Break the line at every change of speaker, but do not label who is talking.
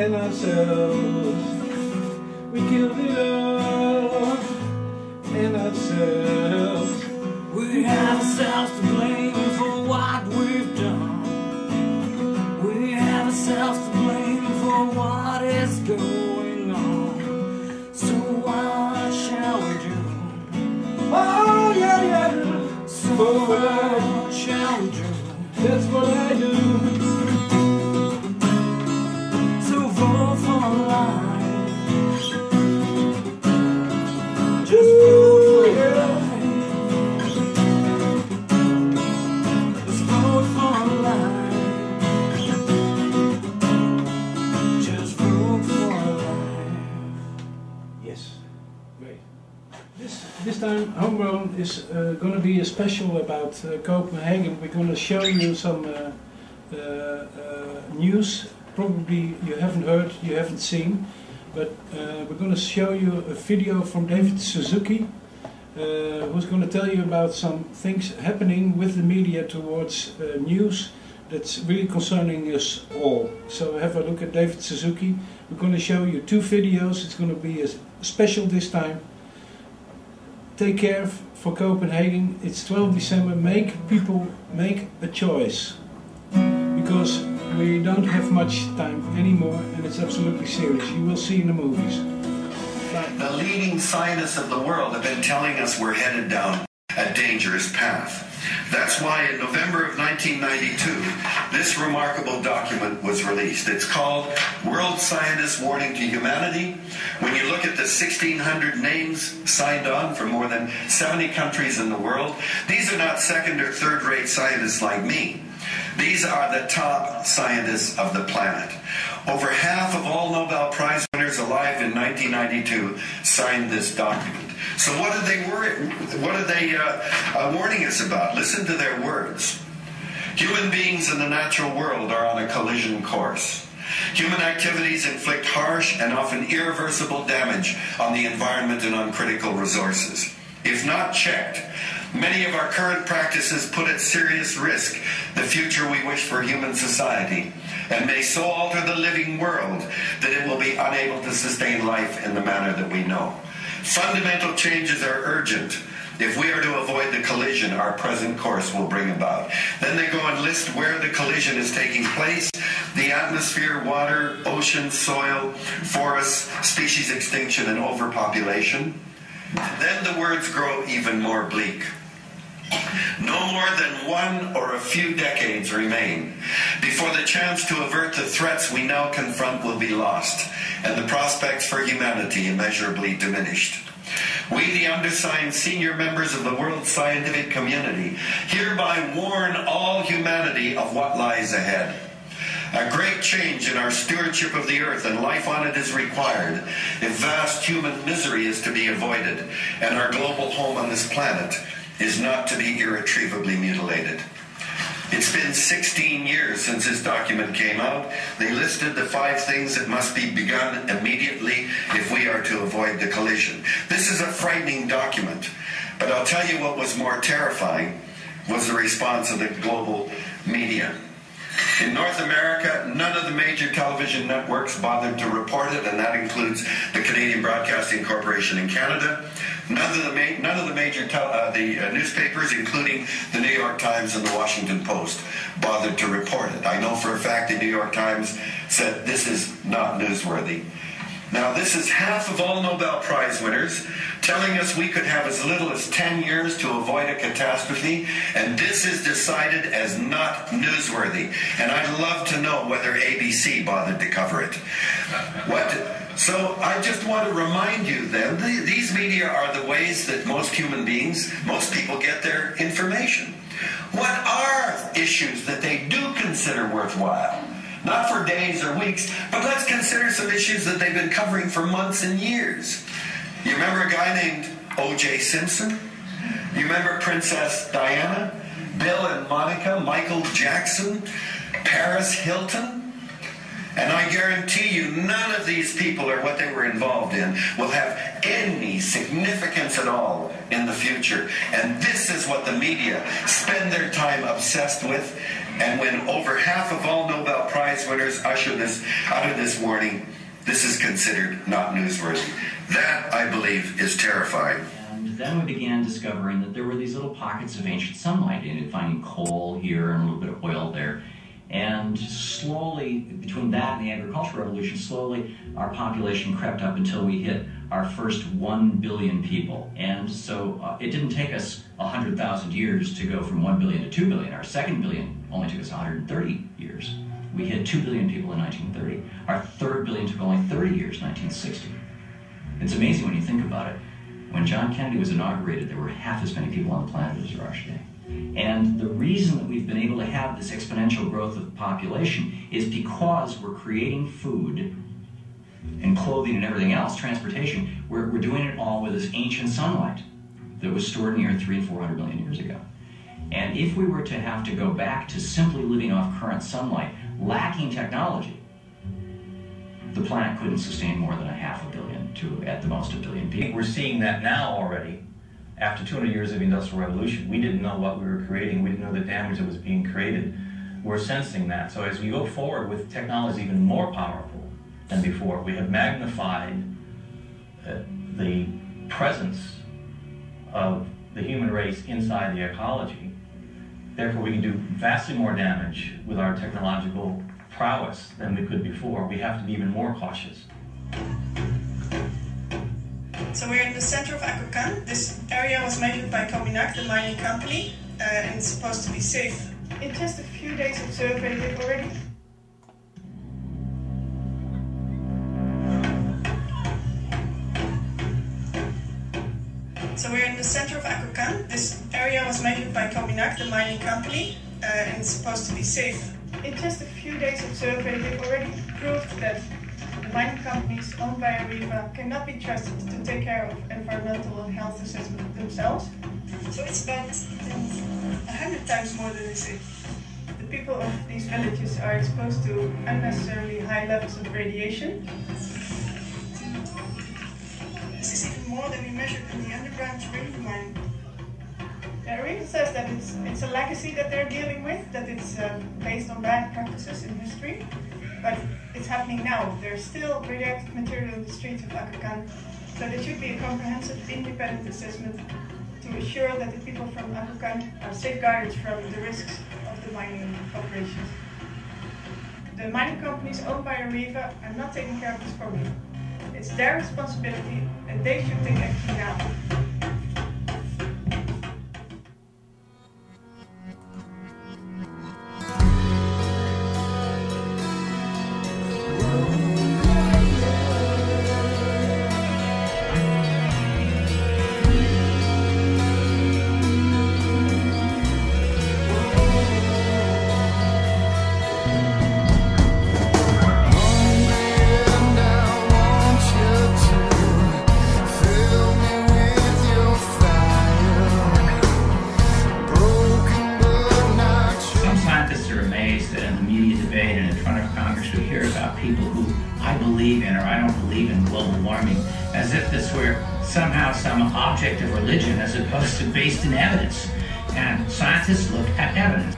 and ourselves. We killed it all and ourselves.
We have ourselves to blame for what we've done. We have ourselves to blame for what is going on. So what shall we do?
Oh yeah, yeah.
So what shall we do?
That's what I do.
So vote for life. Just vote for life. Just vote for life. Just vote for life.
Yes, great. This time Homegrown is going to be a special about Copenhagen. We're going to show you some news. Probably you haven't heard, you haven't seen, but we're going to show you a video from David Suzuki, who's going to tell you about some things happening with the media towards news that's really concerning us all. So have a look at David Suzuki. We're going to show you 2 videos. It's going to be a special this time. Take care for Copenhagen. It's 12 December. People make a choice. Because we don't have much time anymore and it's absolutely serious. You will see in the movies. Bye.
The leading scientists of the world have been telling us we're headed down a dangerous path. That's why in November of 1992, this remarkable document was released. It's called World Scientists' Warning to Humanity. When you look at the 1,600 names signed on from more than 70 countries in the world, these are not second or third-rate scientists like me. These are the top scientists of the planet. Over half of all Nobel Prize winners alive in 1992 signed this document. So what are they warning us about? Listen to their words. Human beings in the natural world are on a collision course. Human activities inflict harsh and often irreversible damage on the environment and on critical resources. If not checked, many of our current practices put at serious risk the future we wish for human society and may so alter the living world that it will be unable to sustain life in the manner that we know. Fundamental changes are urgent if we are to avoid the collision our present course will bring about. Then they go and list where the collision is taking place: the atmosphere, water, ocean, soil, forests, species extinction, and overpopulation. Then the words grow even more bleak. No more than 1 or a few decades remain before the chance to avert the threats we now confront will be lost and the prospects for humanity immeasurably diminished. We, the undersigned senior members of the world scientific community, hereby warn all humanity of what lies ahead. A great change in our stewardship of the earth and life on it is required if vast human misery is to be avoided and our global home on this planet is not to be irretrievably mutilated. It's been 16 years since this document came out. They listed the 5 things that must be begun immediately if we are to avoid the collision. This is a frightening document, but I'll tell you what was more terrifying was the response of the global media. In North America, none of the major television networks bothered to report it, and that includes the Canadian Broadcasting Corporation in Canada. None of the major newspapers, including the New York Times and the Washington Post, bothered to report it. I know for a fact the New York Times said this is not newsworthy. Now, this is half of all Nobel Prize winners telling us we could have as little as 10 years to avoid a catastrophe, and this is decided as not newsworthy. And I'd love to know whether ABC bothered to cover it. So I just want to remind you then, these media are the ways that most human beings, most people get their information. What are issues that they do consider worthwhile? Not for days or weeks, but let's consider some issues that they've been covering for months and years. You remember a guy named O.J. Simpson? You remember Princess Diana? Bill and Monica? Michael Jackson? Paris Hilton? And I guarantee you none of these people or what they were involved in will have any significance at all in the future. And this is what the media spend their time obsessed with. And when over half of all Nobel Prize winners usher this out of this warning, this is considered not newsworthy. That, I believe, is terrifying.
And then we began discovering that there were these little pockets of ancient sunlight in it, finding coal here and a little bit of oil there. And slowly, between that and the agricultural revolution, slowly our population crept up until we hit our first 1 billion people. And so it didn't take us 100,000 years to go from 1 billion to 2 billion. Our second billion only took us 130 years. We hit 2 billion people in 1930. Our third billion took only 30 years, 1960. It's amazing when you think about it. When John Kennedy was inaugurated, there were half as many people on the planet as there are today. And the reason that we've been able to have this exponential growth of the population is because we're creating food and clothing and everything else, transportation. We're doing it all with this ancient sunlight that was stored in the earth 300 and 400 million years ago. And if we were to have to go back to simply living off current sunlight, lacking technology, the planet couldn't sustain more than 500 million to, at the most, 1 billion people.
We're seeing that now already. After 200 years of the Industrial Revolution, we didn't know what we were creating. We didn't know the damage that was being created. We're sensing that. So as we go forward with technology even more powerful than before, we have magnified the presence of the human race inside the ecology. Therefore, we can do vastly more damage with our technological prowess than we could before. We have to be even more cautious.
So we're in the center of XIII.Copenhagen. This area was measured by Cominac, the mining company, and it's supposed to be safe. In just a few days of survey, they've already... So we're in the center of XIII.Copenhagen. This area was measured by Cominac, the mining company, and it's supposed to be safe. In just a few days of survey, they've already proved that mining companies owned by Areva cannot be trusted to take care of environmental and health assessment themselves. So it's about 100 times more than they say. The people of these villages are exposed to unnecessarily high levels of radiation. This is even more than we measured in the underground uranium mine. Areva says that it's a legacy that they're dealing with, that it's based on bad practices in history. But it's happening now. There's still radioactive material in the streets of XIII.Copenhagen, so there should be a comprehensive independent assessment to assure that the people from XIII.Copenhagen are safeguarded from the risks of the mining operations. The mining companies owned by Areva are not taking care of this problem. It's their responsibility and they should take action now.
People who I believe in or I don't believe in global warming, as if this were somehow some object of religion as opposed to based in evidence. And scientists look at evidence.